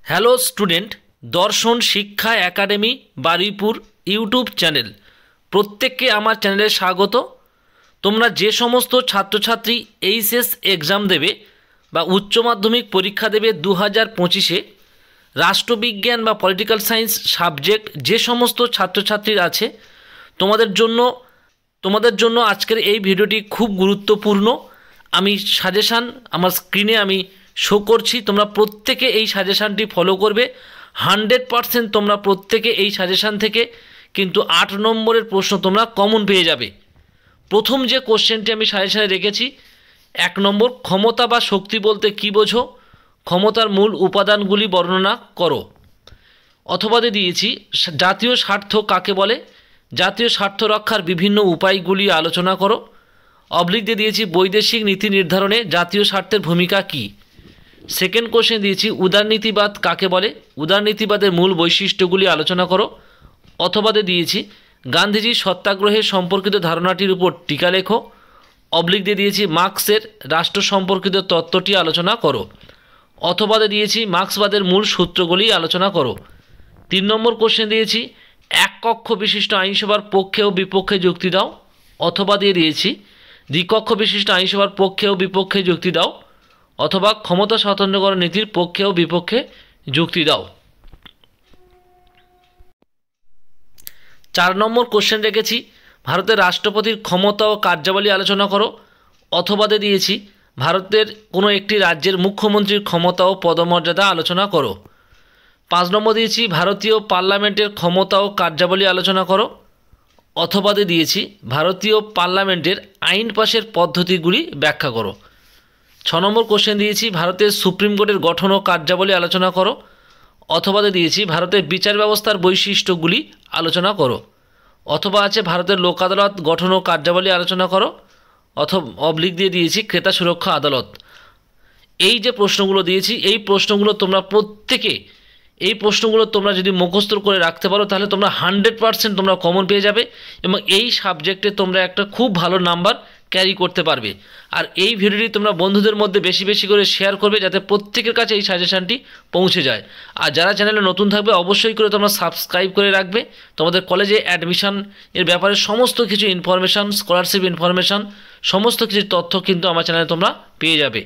Hello student, দর্শন শিক্ষা academy Baruipur YouTube channel প্রত্যেককে আমার চ্যানেলে স্বাগত। তোমরা যে সমস্ত ছাত্রছাত্রী এইচএস এক্সাম দেবে বা উচ্চ মাধ্যমিক পরীক্ষা দেবে 2025-এ, রাষ্ট্রবিজ্ঞান বা পলিটিক্যাল সায়েন্স সাবজেক্ট যে সমস্ত ছাত্রছাত্রীর আছে, তোমাদের জন্য আজকের এই ভিডিওটি খুব গুরুত্বপূর্ণ। আমি সাজেশান আমার স্ক্রিনে আমি শো করছি, তোমরা প্রত্যেকে এই সাজেশানটি ফলো করবে। 100% তোমরা প্রত্যেকে এই সাজেশান থেকে কিন্তু 8 নম্বরের প্রশ্ন তোমরা কমন পেয়ে যাবে। প্রথম যে কোশ্চেনটি আমি সাজেশানে রেখেছি, 1 নম্বর, ক্ষমতা বা শক্তি বলতে কী বোঝো? ক্ষমতার মূল উপাদানগুলি বর্ণনা করো। অথবা দিয়েছি জাতীয় স্বার্থ কাকে বলে? জাতীয় স্বার্থ রক্ষার বিভিন্ন উপায়গুলি আলোচনা করো। অবলিক দিয়েছি বৈদেশিক নীতি নির্ধারণে জাতীয় স্বার্থের ভূমিকা কী। সেকেন্ড কোশ্চেন দিয়েছি উদারনীতিবাদ কাকে বলে? উদারনীতিবাদের মূল বৈশিষ্ট্যগুলি আলোচনা করো। অথবা দিয়েছি গান্ধীজির সত্যাগ্রহের সম্পর্কিত ধারণাটির উপর টিকা লেখো। অবলিক দিয়েছি মার্ক্সের রাষ্ট্র সম্পর্কিত তত্ত্বটি আলোচনা করো। অথবা দিয়েছি মার্ক্সবাদের মূল সূত্রগুলি আলোচনা করো। 3 নম্বর কোশ্চেন দিয়েছি এক কক্ষ বিশিষ্ট আইনসভার পক্ষে ও বিপক্ষে যুক্তি দাও। অথবা দিয়েছি দ্বিকক্ষ বিশিষ্ট আইনসভার পক্ষে ও বিপক্ষে যুক্তি দাও। অথবা ক্ষমতা স্বতন্ত্রকরণ নীতির পক্ষে ও বিপক্ষে যুক্তি দাও। 4 নম্বর কোশ্চেন রেখেছি ভারতের রাষ্ট্রপতির ক্ষমতা ও কার্যাবলী আলোচনা করো। অথবা দিয়েছি ভারতের কোনো একটি রাজ্যের মুখ্যমন্ত্রীর ক্ষমতা ও পদমর্যাদা আলোচনা করো। 5 নম্বর দিয়েছি ভারতীয় পার্লামেন্টের ক্ষমতা ও কার্যাবলী আলোচনা করো। অথবা দিয়েছি ভারতীয় পার্লামেন্টের আইন পাশের পদ্ধতিগুলি ব্যাখ্যা করো। 6 নম্বর কোশ্চেন দিয়েছি ভারতের সুপ্রিম কোর্টের গঠন ও কার্যাবলী আলোচনা করো। অথবা দিয়েছি ভারতের বিচার ব্যবস্থার বৈশিষ্ট্যগুলি আলোচনা করো। অথবা আছে ভারতের লোক আদালত গঠন ও কার্যাবলী আলোচনা করো। অথবা অবলিক দিয়েছি ক্রেতা সুরক্ষা আদালত। এই যে প্রশ্নগুলো দিয়েছি, এই প্রশ্নগুলো তোমরা যদি মুখস্থ করে রাখতে পারো তাহলে তোমরা 100% তোমরা কমন পেয়ে যাবে এবং এই সাবজেক্টে তোমরা একটা খুব ভালো নাম্বার ক্যারি করতে পারবে। আর এই ভিডিওটি তোমরা বন্ধুদের মধ্যে বেশি বেশি করে শেয়ার করবে যাতে প্রত্যেকের কাছে এই সাজেশানটি পৌঁছে যায়। আর যারা চ্যানেলে নতুন থাকবে অবশ্যই করে তোমরা সাবস্ক্রাইব করে রাখবে। তোমাদের কলেজে অ্যাডমিশন এর ব্যাপারে সমস্ত কিছু ইনফরমেশান, স্কলারশিপ ইনফরমেশান, সমস্ত কিছু তথ্য কিন্তু আমার চ্যানেলে তোমরা পেয়ে যাবে।